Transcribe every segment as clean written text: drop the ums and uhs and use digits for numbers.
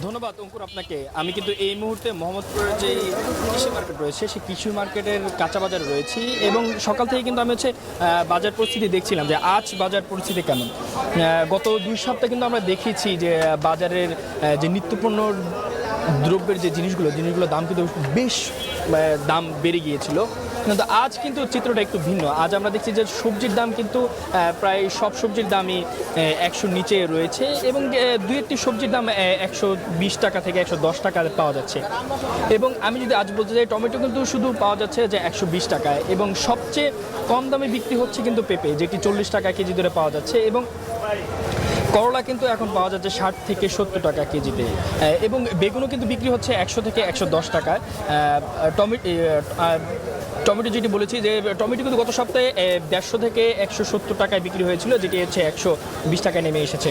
ধন্যবাদ অঙ্কুর আপনাকে। আমি কিন্তু এই মুহূর্তে মোহাম্মদপুরের যে কৃষি মার্কেট রয়েছে সেই কৃষি মার্কেটের কাঁচা বাজারে রয়েছি এবং সকাল থেকে কিন্তু আমি বাজার পরিস্থিতি দেখছিলাম যে আজ বাজার পরিস্থিতি কেমন। গত 2 সপ্তাহ কিন্তু আমরা দেখেছি যে বাজারের যে নিত্যপণ্য দ্রব্যের যে জিনিসগুলো দাম কিন্তু বেশ দাম বেড়ে গিয়েছিল, কিন্তু আজ কিন্তু চিত্রটা একটু ভিন্ন। আজ আমরা দেখছি যে সবজির দাম কিন্তু প্রায় সব সবজির দামই 100 নিচে রয়েছে এবং দুই একটি সবজির দাম 120 টাকা থেকে 110 টাকা পাওয়া যাচ্ছে। এবং আমি যদি আজ বলতে চাই টমেটো কিন্তু শুধু পাওয়া যাচ্ছে যে 120 টাকায় এবং সবচেয়ে কম দামে বিক্রি হচ্ছে কিন্তু পেঁপে, যেটি 40 টাকা কেজি ধরে পাওয়া যাচ্ছে এবং করলা কিন্তু এখন পাওয়া যাচ্ছে 60 থেকে 70 টাকা কেজিতে এবং বেগুনও কিন্তু বিক্রি হচ্ছে 100 থেকে 110 টাকায়। টমেটো যেটি বলেছি যে টমেটো কিন্তু গত সপ্তাহে 150 থেকে 170 টাকায় বিক্রি হয়েছিল, যেটি হচ্ছে 120 টাকায় নেমে এসেছে।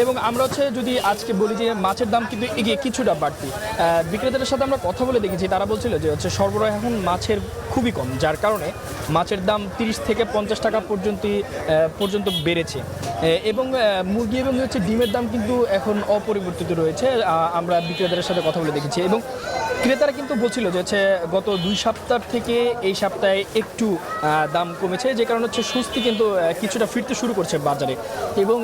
এবং আমরা যদি আজকে বলি যে মাছের দাম কিন্তু এগিয়ে কিছুটা বাড়তি। বিক্রেতাদের সাথে আমরা কথা বলে দেখেছি, তারা বলছিল যে সরবরাহ এখন মাছের খুবই কম, যার কারণে মাছের দাম 30 থেকে 50 টাকা পর্যন্ত বেড়েছে এবং মুরগি এবং ডিমের দাম কিন্তু এখন অপরিবর্তিত রয়েছে। আমরা বিক্রেতাদের সাথে কথা বলে দেখেছি এবং ক্রেতারা কিন্তু বলছিল যে গত 2 সপ্তাহ থেকে এই সপ্তাহে একটু দাম কমেছে, যে কারণে স্বস্তি কিন্তু কিছুটা ফিরতে শুরু করছে বাজারে। এবং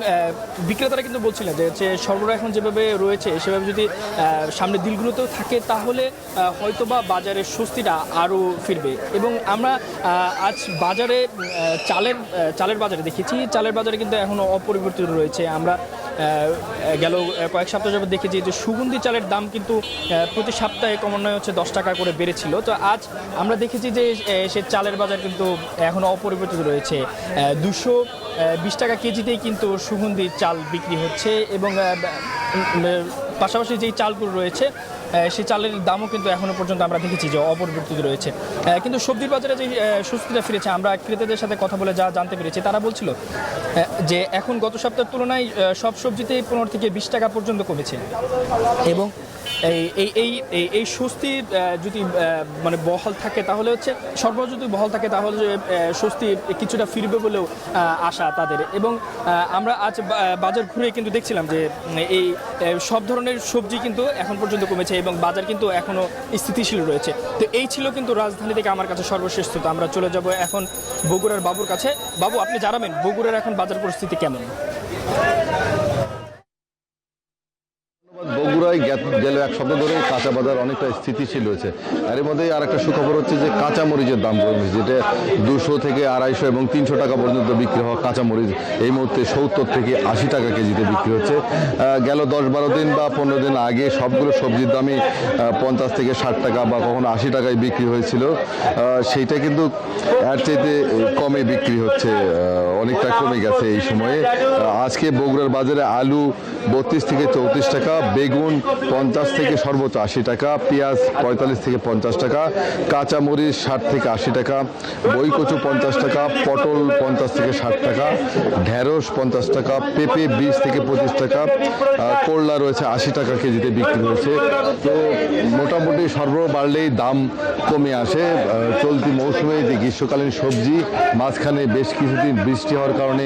বিক্রেতারা কিন্তু বলছিলেন যে সরবরাহ এখন যেভাবে রয়েছে সেভাবে যদি সামনের দিনগুলোতেও থাকে তাহলে হয়তোবা বাজারের স্বস্তিটা আরও ফিরবে। এবং আমরা আজ বাজারে চালের বাজারে দেখেছি, চালের বাজারে কিন্তু এখনও অপরিবর্তিত রয়েছে। আমরা গেল কয়েক সপ্তাহ যাবত দেখেছি যে সুগন্ধি চালের দাম কিন্তু প্রতি সপ্তাহে ক্রমান্বয়ে 10 টাকা করে বেড়েছিল। তো আজ আমরা দেখেছি যে সে চালের বাজার কিন্তু এখনও অপরিবর্তিত রয়েছে। 220 টাকা কেজিতেই কিন্তু সুগন্ধি চাল বিক্রি হচ্ছে এবং পাশাপাশি যেই চালগুলো রয়েছে সেই চালের দামও কিন্তু এখনও পর্যন্ত আমরা দেখেছি যে অপরিবর্তিত রয়েছে। কিন্তু সবজির বাজারে যে স্বস্তিটা ফিরেছে, আমরা ক্রেতাদের সাথে কথা বলে যা জানতে পেরেছি, তারা বলছিল যে এখন গত সপ্তাহের তুলনায় সব সবজিতেই 15 থেকে 20 টাকা পর্যন্ত কমেছে এবং এই স্বস্তি যদি বহাল থাকে তাহলে সরবরাহ যদি বহাল থাকে তাহলে স্বস্তি কিছুটা ফিরবে বলেও আশা তাদের। এবং আমরা আজ বাজার ঘুরে কিন্তু দেখছিলাম যে এই সব ধরনের সবজি কিন্তু এখন পর্যন্ত কমেছে এবং বাজার কিন্তু এখনও স্থিতিশীল রয়েছে। তো এই ছিল কিন্তু রাজধানী থেকে আমার কাছে সর্বশেষ তথ্য। আমরা চলে যাব এখন বগুড়ার বাবুর কাছে। বাবু, আপনি জানাবেন বগুড়ার এখন বাজার পরিস্থিতি কেমন? বগুড়ায় গেল 1 সপ্তাহ ধরে কাঁচা বাজার অনেকটা স্থিতিশীল রয়েছে। এর মধ্যেই আর একটা সুখবর হচ্ছে যে কাঁচা মরিচের দাম কমেছে, যেটা 200 থেকে 250 এবং 300 টাকা পর্যন্ত বিক্রি হওয়া কাঁচা মরিচ এই মুহূর্তে 70 থেকে 80 টাকা কেজিতে বিক্রি হচ্ছে। গেল 10-12 দিন বা 15 দিন আগে সবগুলো সবজির দামই 50 থেকে 60 টাকা বা কখনো 80 টাকায় বিক্রি হয়েছিল। সেইটা কিন্তু এর চাইতে কমে বিক্রি হচ্ছে, অনেকটা কমে গেছে এই সময়ে। আজকে বগুড়ার বাজারে আলু 32 থেকে 34 টাকা, বেগুন 50 থেকে সর্বোচ্চ 80 টাকা, পেঁয়াজ 45 থেকে 50 টাকা, কাঁচামরিচ 60 থেকে 80 টাকা, বইকচু 50 টাকা, পটল 50 থেকে 60 টাকা, ঢেঁড়স 50 টাকা, পেঁপে 20 থেকে 25 টাকা, করলা রয়েছে 80 টাকা কেজিতে বিক্রি হয়েছে। তো মোটামুটি সরবরাহ বাড়লেই দাম কমে আসে। চলতি মৌসুমে যে গ্রীষ্মকালীন সবজি, মাঝখানে বেশ কিছুদিন বৃষ্টি হওয়ার কারণে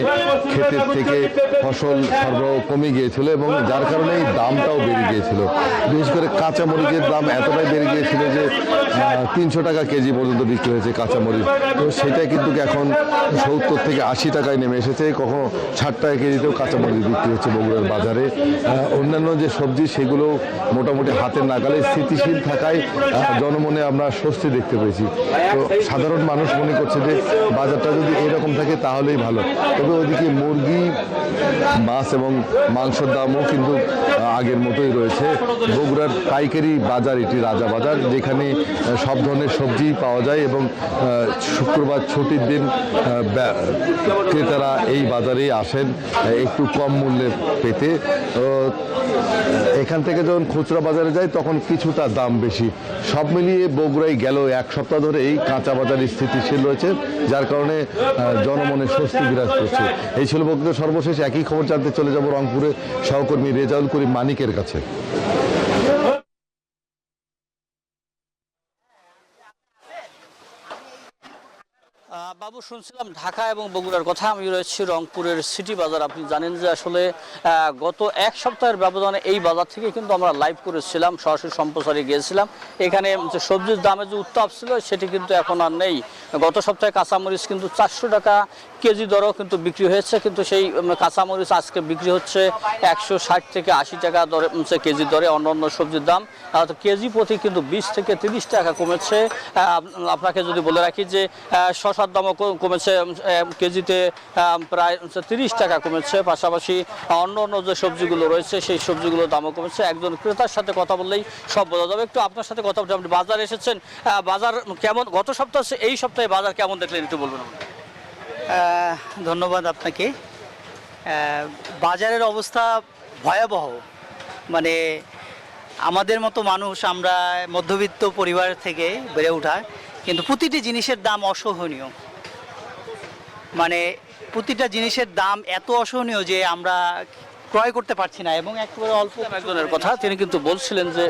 ক্ষেতের থেকে ফসল সরবরাহ কমে গিয়েছিল এবং যার কারণে দামটাও বেড়ে গিয়েছিল। বিশেষ করে কাঁচামরিচের দাম এতটাই বেড়ে গিয়েছিল যে 300 টাকা কেজি পর্যন্ত বিক্রি হয়েছে কাঁচামরিচ। তো সেটা কিন্তু এখন 70 থেকে 80 টাকায় নেমে এসেছে, কখনো 60 টাকা কেজিতেও কাঁচামরিচ বিক্রি হচ্ছে বগুড়ার বাজারে। অন্যান্য যে সবজি সেগুলো মোটামুটি হাতের নাগালে স্থিতিশীল থাকায় জনমনে আমরা স্বস্তি দেখতে পেয়েছি। তো সাধারণ মানুষ মনে করছে যে বাজারটা যদি এরকম থাকে তাহলেই ভালো। তবে ওইদিকে মুরগি, মাছ এবং মাংসের দামও কিন্তু আগের মতোই রয়েছে। বগুড়ার পাইকারি বাজার এটি রাজা বাজার, যেখানে সব ধরনের সবজি পাওয়া যায় এবং শুক্রবার ছুটির দিন ক্রেতারা এই বাজারেই আসেন একটু কম মূল্যে পেতে। এখান থেকে যখন খুচরা বাজারে যায় তখন কিছুটা দাম বেশি। সব মিলিয়ে বগুড়ায় গেল 1 সপ্তাহ ধরে এই কাঁচা বাজার স্থিতিশীল রয়েছে, যার কারণে জনমনে স্বস্তি বিরাজ করছে। এই ছিল বগুড়ার সর্বশেষ। একই খবর জানতে চলে যাব রংপুরে সহকর্মী রেজাউল করিম মানিকের কাছে। বাবু, শুনছিলাম ঢাকা এবং বগুড়ার কথা। আমি রয়েছি রংপুরের সিটি বাজার। আপনি জানেন যে আসলে গত এক সপ্তাহের ব্যবধানে এই বাজার থেকে কিন্তু আমরা লাইভ করেছিলাম, সরাসরি সম্প্রচারে গিয়েছিলাম। এখানে যে সবজির দামে যে উত্তাপ ছিল সেটি কিন্তু এখন আর নেই। গত সপ্তাহে কাঁচামরিচ কিন্তু 400 টাকা কেজি দরেও কিন্তু বিক্রি হয়েছে, কিন্তু সেই কাঁচামরিচ আজকে বিক্রি হচ্ছে 160 থেকে 80 টাকা দরে কেজি দরে। অন্যান্য সবজির দাম কেজি প্রতি কিন্তু 20 থেকে 30 টাকা কমেছে। আপনাকে যদি বলে রাখি যে শসার দামও কমেছে, কেজিতে প্রায় 30 টাকা কমেছে। পাশাপাশি অন্য যে সবজিগুলো রয়েছে সেই সবজিগুলোর দামও কমেছে। একজন ক্রেতার সাথে কথা বললেই সব বোঝা যাবে। একটু আপনার সাথে কথা বলতে, আপনি বাজারে এসেছেন, বাজার কেমন গত সপ্তাহে, এই সপ্তাহে বাজার কেমন দেখলেন একটু বলবেন? ধন্যবাদ আপনাকে। বাজারের অবস্থা ভয়াবহ। মানে আমাদের মতো মানুষ, আমরা মধ্যবিত্ত পরিবার থেকে বেড়ে ওঠা, কিন্তু প্রতিটি জিনিসের দাম অসহনীয়। মানে প্রতিটা জিনিসের দাম এত অসহনীয় যে আমরা ক্রয় করতে পারছি না। এবং একেবারে অল্প একজনের কথা, তিনি কিন্তু বলছিলেন যে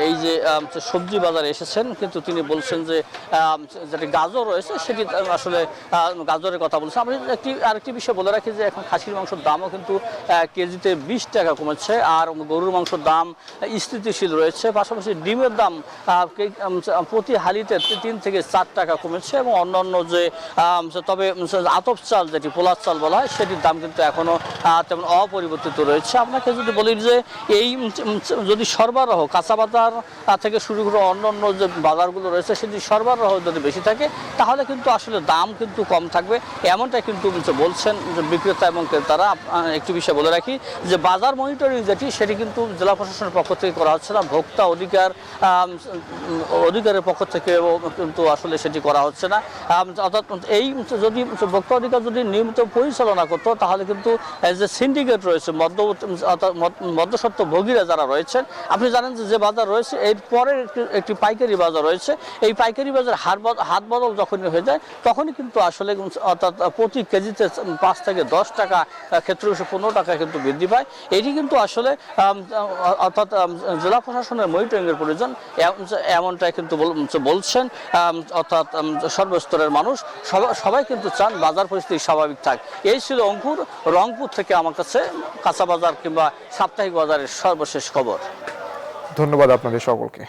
এই যে সবজি বাজারে এসেছেন, কিন্তু তিনি বলছেন যে যেটি গাজর রয়েছে সেটি আসলে গাজরের কথা বলছেন। আমি আরেকটি বিষয় বলে রাখি যে এখন খাসির মাংসের দামও কিন্তু কেজিতে 20 টাকা কমেছে, আর গরুর মাংসের দাম স্থিতিশীল রয়েছে। পাশাপাশি ডিমের দাম প্রতি হালিতে 3 থেকে 4 টাকা কমেছে। এবং অন্যান্য যে তবে আতপ চাল, যেটি পোলার চাল বলা হয়, সেটির দাম কিন্তু এখনও তেমন অপরিবর্তিত রয়েছে। আপনাকে যদি বলি যে এই যদি সরবরাহ, কাঁচা বাজার থেকে শুরু করে অন্যান্য যে বাজারগুলো রয়েছে সেটি সরবরাহ যদি বেশি থাকে তাহলে কিন্তু আসলে দাম কিন্তু কম থাকবে, এমনটাই কিন্তু বলছেন যে বিক্রেতা এবং ক্রেতারা। একটি বিষয় বলে রাখি যে বাজার মনিটরিং যেটি, সেটি কিন্তু জেলা প্রশাসনের পক্ষ থেকে করা হচ্ছে না, ভোক্তা অধিকারের পক্ষ থেকে কিন্তু আসলে সেটি করা হচ্ছে না। অর্থাৎ এই যদি ভোক্তা অধিকার যদি নিয়মিত পরিচালনা করতো তাহলে কিন্তু যে সিন্ডিকেট রয়েছে, মধ্যস্বত্ব ভোগীরা যারা রয়েছেন, আপনি জানেন যে বাজার রয়েছে এর পরে একটি পাইকারি বাজার রয়েছে। এই পাইকারি বাজার হাত বদল যখনই হয়ে যায় তখনই কিন্তু আসলে অর্থাৎ প্রতি কেজিতে 5 থেকে 10 টাকা, ক্ষেত্রে 15 টাকা কিন্তু বৃদ্ধি পায়। এটি কিন্তু আসলে অর্থাৎ জেলা প্রশাসনের মনিটরিংয়ের প্রয়োজন, এমনটাই কিন্তু বলছেন। অর্থাৎ সর্বস্তরের মানুষ সবাই কিন্তু চান বাজার পরিস্থিতি স্বাভাবিক থাক। এই ছিল অঙ্কুর, রংপুর থেকে আমার কাছে কাঁচা বাজার কিংবা সাপ্তাহিক বাজারের সর্বশেষ খবর। ধন্যবাদ আপনাদের সকলকে।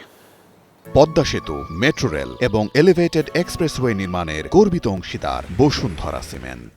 পদ্মা সেতু, মেট্রো রেল এবং এলিভেটেড এক্সপ্রেসওয়ে নির্মাণের গর্বিত অংশীদার বসুন্ধরা সিমেন্ট।